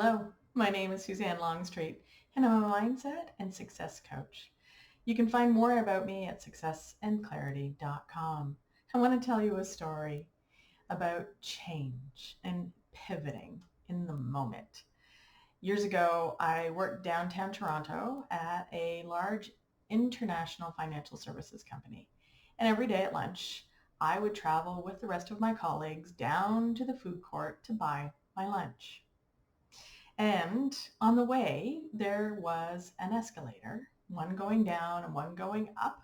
Hello, my name is Suzanne Longstreet, and I'm a mindset and success coach. You can find more about me at successandclarity.com. I want to tell you a story about change and pivoting in the moment. Years ago, I worked downtown Toronto at a large international financial services company. And every day at lunch, I would travel with the rest of my colleagues down to the food court to buy my lunch. And on the way, there was an escalator, one going down and one going up,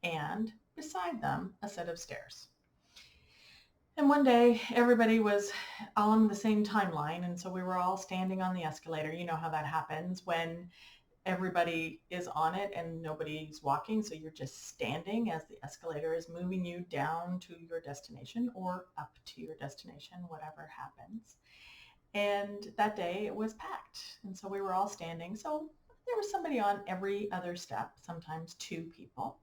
and beside them, a set of stairs. And one day, everybody was all on the same timeline, and so we were all standing on the escalator. You know how that happens when everybody is on it and nobody's walking, so you're just standing as the escalator is moving you down to your destination or up to your destination, whatever happens. And that day it was packed. And so we were all standing. So there was somebody on every other step, sometimes two people.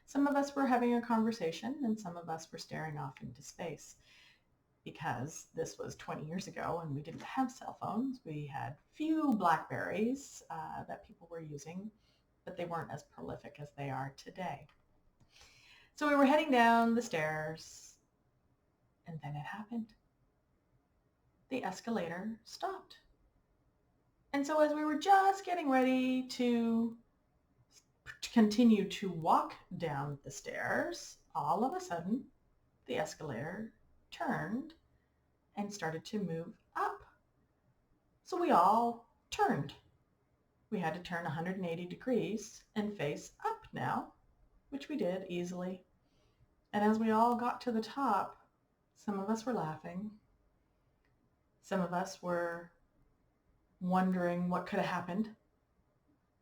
Some of us were having a conversation and some of us were staring off into space because this was 20 years ago and we didn't have cell phones. We had few Blackberries that people were using, but they weren't as prolific as they are today. So we were heading down the stairs and then it happened. The escalator stopped. And so as we were just getting ready to continue to walk down the stairs, all of a sudden the escalator turned and started to move up. So we all turned. We had to turn 180 degrees and face up now, which we did easily. And as we all got to the top, some of us were laughing. Some of us were wondering what could have happened.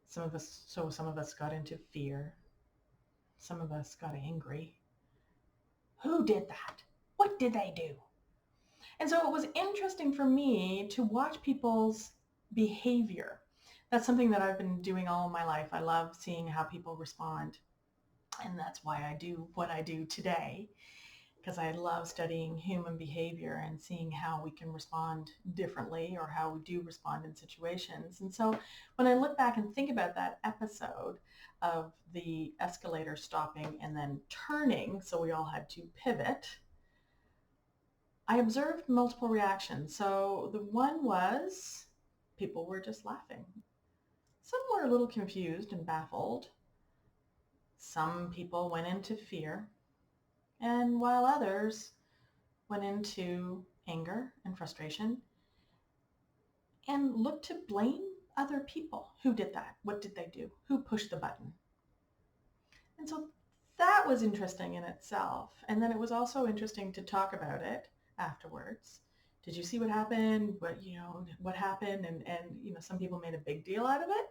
Some of us got into fear. Some of us got angry. Who did that? What did they do? And so it was interesting for me to watch people's behavior. That's something that I've been doing all of my life. I love seeing how people respond. And that's why I do what I do today, because I love studying human behavior and seeing how we can respond differently or how we do respond in situations. And so when I look back and think about that episode of the escalator stopping and then turning, so we all had to pivot, I observed multiple reactions. So the one was people were just laughing. Some were a little confused and baffled. Some people went into fear. And while others went into anger and frustration and looked to blame other people. Who did that? What did they do? Who pushed the button? And so that was interesting in itself. And then it was also interesting to talk about it afterwards. Did you see what happened? What happened? And some people made a big deal out of it.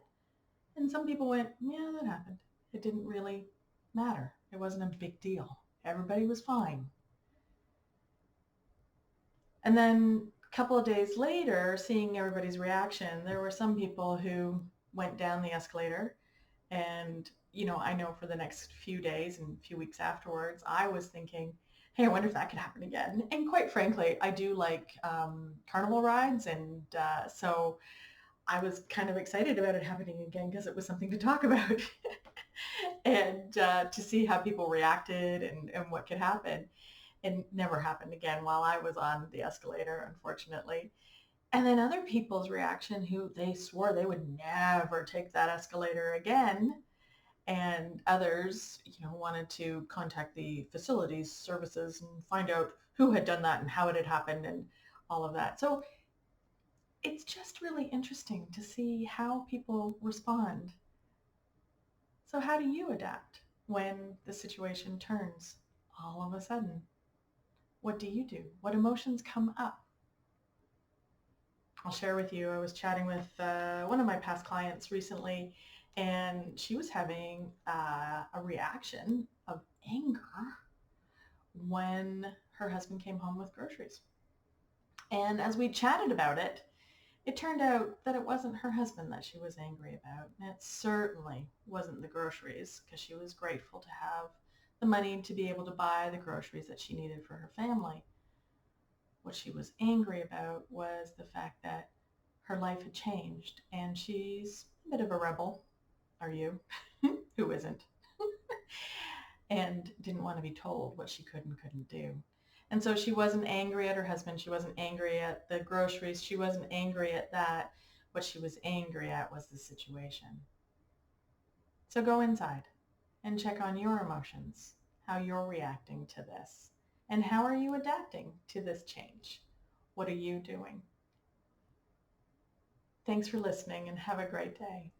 And some people went, yeah, that happened. It didn't really matter. It wasn't a big deal. Everybody was fine. And then a couple of days later, seeing everybody's reaction, there were some people who went down the escalator. And, I know for the next few days and few weeks afterwards, I was thinking, hey, I wonder if that could happen again. And quite frankly, I do like carnival rides. And so I was kind of excited about it happening again because it was something to talk about and to see how people reacted and what could happen. It never happened again while I was on the escalator, unfortunately. And then other people's reaction who they swore they would never take that escalator again. And others, wanted to contact the facilities services and find out who had done that and how it had happened and all of that. So it's just really interesting to see how people respond. So how do you adapt when the situation turns all of a sudden? What do you do? What emotions come up? I'll share with you, I was chatting with one of my past clients recently, and she was having a reaction of anger when her husband came home with groceries. And as we chatted about it, it turned out that it wasn't her husband that she was angry about. And it certainly wasn't the groceries, because she was grateful to have the money to be able to buy the groceries that she needed for her family. What she was angry about was the fact that her life had changed, and she's a bit of a rebel. Are you? Who isn't? And didn't want to be told what she could and couldn't do. And so she wasn't angry at her husband. She wasn't angry at the groceries. She wasn't angry at that. What she was angry at was the situation. So go inside and check on your emotions, how you're reacting to this, and how are you adapting to this change? What are you doing? Thanks for listening and have a great day.